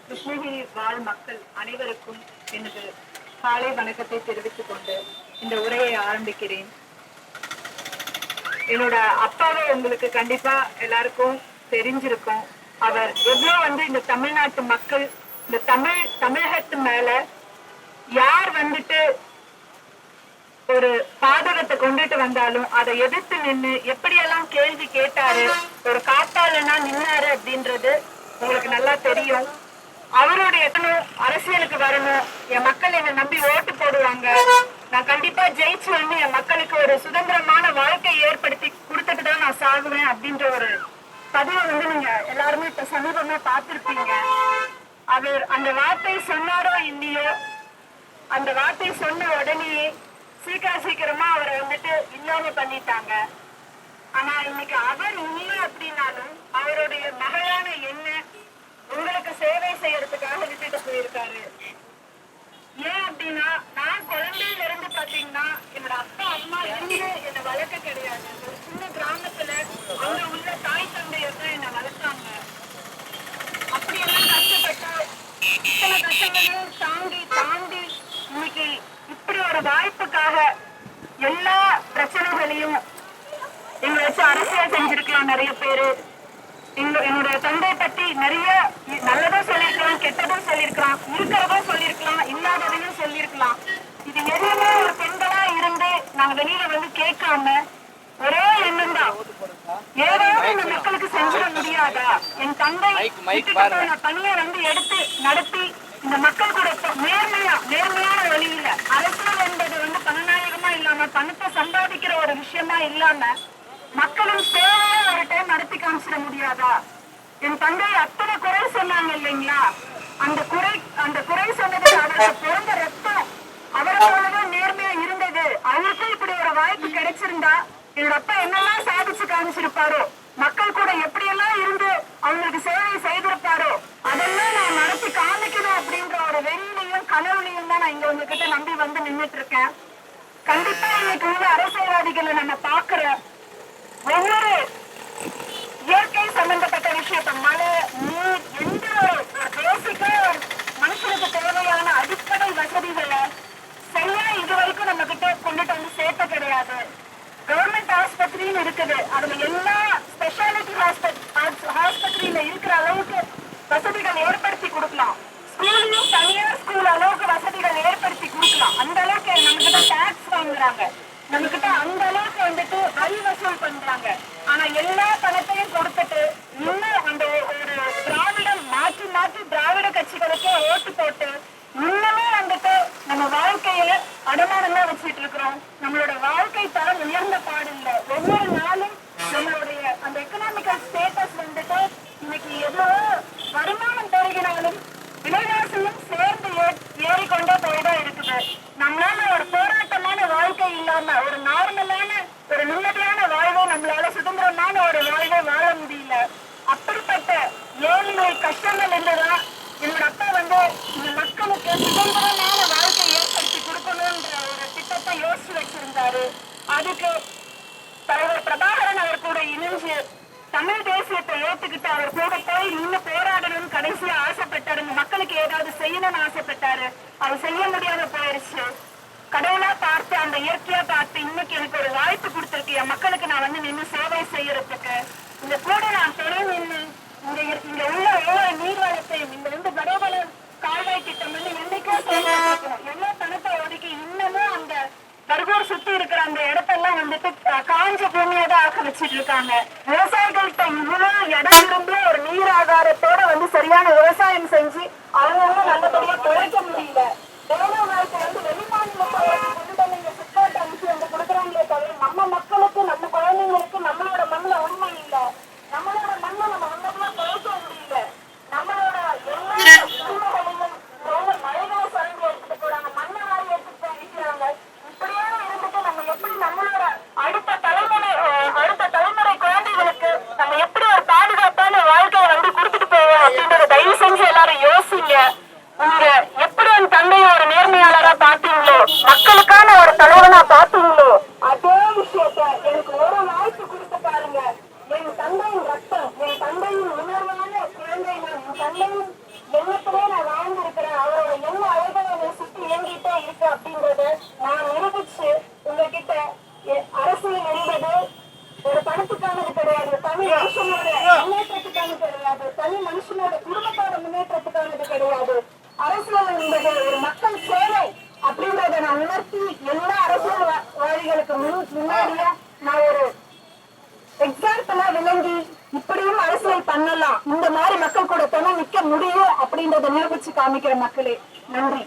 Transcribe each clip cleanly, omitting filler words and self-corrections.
கிருஷ்ணகிரி வாழ் மக்கள் அனைவருக்கும் எனது காலை வணக்கத்தை தெரிவித்துக் கொண்டு இந்த உரையை ஆரம்பிக்கிறேன். என்னோட அப்பாவை உங்களுக்கு கண்டிப்பா எல்லாருக்கும் தெரிஞ்சிருக்கும். அவர் எவ்வளவு இந்த தமிழ்நாட்டு மக்கள், இந்த தமிழகத்து மேல யார் ஒரு பாதகத்தை கொண்டுட்டு வந்தாலும் அதை எதிர்த்து நின்று எப்படியெல்லாம் கேள்வி கேட்டாரு, ஒரு காத்தாளனா நின்னாரு அப்படின்றது உங்களுக்கு நல்லா தெரியும். அவருடைய அரசியலுக்கு வரணும், என் மக்கள் என்னை நம்பி ஓட்டு போடுவாங்க, நான் கண்டிப்பா ஜெயிச்சு என் மக்களுக்கு ஒரு சுதந்திரமான வாழ்க்கையை ஏற்படுத்தி கொடுத்துட்டு தான் நான் சாகுவேன் அப்படின்ற ஒரு பதிவை நீங்க எல்லாருமே இப்ப சமீபமா பார்த்திருப்பீங்க. அவர் அந்த வார்த்தை சொன்னாரோ இல்லையோ, அந்த வார்த்தை சொன்ன உடனேயே சீக்கிரமா அவரை இல்லாம பண்ணிட்டாங்க. ஆனா இன்னைக்கு அவர் இல்லை அப்படின்னாலும் அவருடைய மகளான என்ன உங்களுக்கு சேவை செய்யறதுக்காக விட்டுட்டு போயிருக்காரு. ஏன் அப்படின்னா, நான் குழந்தையில இருந்து பாத்தீங்கன்னா என்னோட அப்பா அம்மா இருந்து என்னை வளர்க்க கிடையாது. ஒரு சின்ன கிராமத்துல அங்க உள்ள தாய் தந்தையர் தான் என்னை வளர்த்தாங்க. அப்படியெல்லாம் கஷ்டப்பட்டு இத்தனை கஷ்டங்களையும் தாண்டி இன்னைக்கு இப்படி ஒரு வாய்ப்புக்காக எல்லா பிரச்சனைகளையும் எங்களை வச்சு அரசியல் செஞ்சிருக்கலாம். நிறைய பேரு என்னுடைய தந்தை பத்தி நிறைய நல்லதும் சொல்லியிருக்கலாம், கெட்டதும் சொல்லியிருக்கலாம், இருக்கிறதும் சொல்லியிருக்கலாம், இல்லாததையும் சொல்லியிருக்கலாம். இது எதுவுமே ஒரு பெண்களா இருந்து நாங்க வெளியில கேட்காம ஒரே எண்ணம் தான், ஏதாவது இந்த மக்களுக்கு செஞ்சிட முடியாதா, என் தந்தை பணியை எடுத்து நடத்தி இந்த மக்கள் கூட நேர்மையான வழியில அரசியல் என்பது பணநாயகமா இல்லாம பணத்தை சம்பாதிக்கிற ஒரு விஷயமா இல்லாம மக்களின் சேவையை ஒரு டைம் நடத்தி காமிச்சிட முடியாதா? என் தந்தை அத்தனை குறை சொன்னாங்க இல்லைங்களா, அந்த குறை சொன்னதுக்கு அவருக்கு பிறந்த ரத்தம் அவரை போலவே நேர்மையா இருந்தது. அவருக்கும் இப்படி ஒரு வாய்ப்பு கிடைச்சிருந்தா என்னோட அப்பா என்னெல்லாம் சாதிச்சு காமிச்சிருப்பாரோ, மக்கள் கூட எப்படியெல்லாம் இருந்து அவங்களுக்கு சேவை செய்திருப்பாரோ, அதெல்லாம் நான் நடத்தி காமிக்கணும் அப்படின்ற ஒரு வெறியிலையும் கனவுலையும் தான் நான் இங்க உங்ககிட்ட நம்பி நின்றுட்டு இருக்கேன். கண்டிப்பா இன்னைக்கு உள்ள அரசியல்வாதிகளை நம்ம பாக்குறோம். ஒவ்வொரு இயற்கை சம்பந்தப்பட்ட விஷயத்த மழை, நீர், எந்த ஒரு பேசிக்கா மனுஷனுக்கு தேவையான அடிப்படை வசதிகளை சரியா இது வரைக்கும் நம்ம கிட்ட கொண்டுட்டு சேர்த்த கிடையாது. கவர்மெண்ட் ஆஸ்பத்திரின்னு இருக்குது, அதுல எல்லா ஸ்பெஷாலிட்டி ஆஸ்பத்திரியில இருக்கிற அளவுக்கு வசதிகள் ஏற்படுத்தி கொடுக்கலாம். ஸ்கூல்லையும் தனியார் ஸ்கூல் அளவுக்கு வசதிகள் ஏற்படுத்தி கொடுக்கலாம். அந்த அளவுக்கு நம்ம கிட்ட டாக்ஸ் வாங்குறாங்க, நம்ம கிட்ட அந்த அளவுக்கு வரி வசூல் பண்றாங்க. ஆனா எல்லா பணத்தையும் கொடுத்துட்டு இன்னும் அந்த ஒரு மாற்றி திராவிட கட்சிகளுக்கே ஓட்டு போட்டு இன்னுமே நம்ம வாழ்க்கையில அடமானம் தான் வச்சுட்டு இருக்கிறோம். நம்மளோட வாழ்க்கை தரம் உயர்ந்த பாடு இல்லை. ஒவ்வொரு நாளும் நம்மளுடைய அந்த எக்கனாமிக்கல் ஸ்டேட்டஸ் இன்னைக்கு எவ்வளவோ வருமானம் பெருகினாலும் விலைவாசியும் சேர்ந்து ஏறிக்கொண்டே போய்தான் இருக்குது. நம்மளால ஒரு போராட்டமான வாழ்க்கை இல்லாம ஒரு நார்மலான ஒரு நிம்மதியான வாழ்வை நம்மளால சுதந்திரமான ஒரு வாழ்வை வாழ முடியல. அப்படிப்பட்ட ஏழ்மை கஷ்டங்கள் இருந்துதான் என்னோட அப்பா இந்த மக்களுக்கு சுதந்திரமான வாழ்க்கை ஏற்படுத்தி கொடுக்கணும்ன்ற ஒரு திட்டத்தை யோசிச்சு வச்சிருந்தாரு. அதுக்கு தலைவர் பிரபாகரன் அவர் கூட இணைஞ்சு தமிழ் தேசியத்தை ஏற்றுக்கிட்டு அவர் கூட போய் இன்னும் போராடணும்னு கடைசியா ஆசைப்பட்டாரு. மக்களுக்கு ஏதாவது செய்யணும்னு ஆசைப்பட்டாரு. அது செய்ய முடியாத போயிருச்சு. கடவுளா பார்த்து அந்த இயற்கையா பார்த்து இன்னைக்கு எனக்கு ஒரு வாய்ப்பு கொடுத்துருக்கு, என் மக்களுக்கு நான் நின்று சேவை செய்யறதுக்கு. இந்த கூட நான் தொலை நின்று இங்க உள்ள ஒவ்வொரு நீர்வளத்தையும் இந்த வடவள கால்வாய் திட்டம் என்னைக்கோ செயல்படுத்தணும். எல்லா பணத்தை ஒதுக்கி இன்னமும் அந்த கருகூர் சுத்தி இருக்கிற அந்த இடத்தெல்லாம் காஞ்ச பூமியதான் ஆக்க வச்சுட்டு இருக்காங்க. விவசாயிகள்கிட்ட இவ்வளவு இடம் இருந்தும் ஒரு நீர் ஆதாரத்தோட சரியான விவசாயம் செஞ்சு அவங்க நல்லபடியா குறைக்க முடியல. வேலைவாய்ப்பு வெளிமாநில சுற்றாட்ட அமைச்சு கொடுக்குறாங்களே தவிர நம்ம மக்களுக்கு நம்ம குழந்தைங்களுக்கு நம்மளோட மண்ணில் உண்மை இல்லை. நம்மளோட மண்ணை நம்ம ஒன்னதெல்லாம் குறைக்க முடியல. நம்மளோட எல்லா உண்மைகளையும் மழைகளை சுரண்டி எடுத்துட்டு போறாங்க, மண்ணை வாரி எடுத்துட்டு போய் இருக்கிறாங்க. இப்படியே நம்ம எப்படி நம்மளோட அடுத்த தலைமுறை குழந்தைகளுக்கு நம்ம எப்படி ஒரு பாதுகாப்பான வாழ்க்கையை கொடுத்துட்டு போவோம் அப்படின்றத தயவு செஞ்சு எல்லாரும் யோசிங்க. தன்னையும் எண்ணத்திலே நான் வாழ்ந்திருக்கிறேன். அவரோட எண்ண அழகளை என்னை சுத்தி இயங்கிட்டே இருக்கு அப்படின்றத நான் நிரூபிச்சு உங்ககிட்ட அரசியல் என்பது ஒரு பணத்துக்கானது கிடையாது, தனி மனுஷனோட முன்னேற்றத்துக்கானது கிடையாது, தனி மனுஷனோட குடும்பத்தோட முன்னேற்றத்துக்கானது கிடையாது. அரசியல் என்பது ஒரு மக்கள் சேவை அப்படின்றத நான் உணர்த்தி எல்லா அரசியல்வாதிகளுக்கு முன்னாடியே நான் ஒரு எக்ஸாம்பிளா விளங்கி இப்படியும் அரசியல் பண்ணலாம், இந்த மாதிரி மக்கள் கூட துணை நிக்க முடியும் அப்படின்றத நிரூபிச்சு காமிக்கிற மக்களே. நன்றி.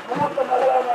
மூத்த மகளான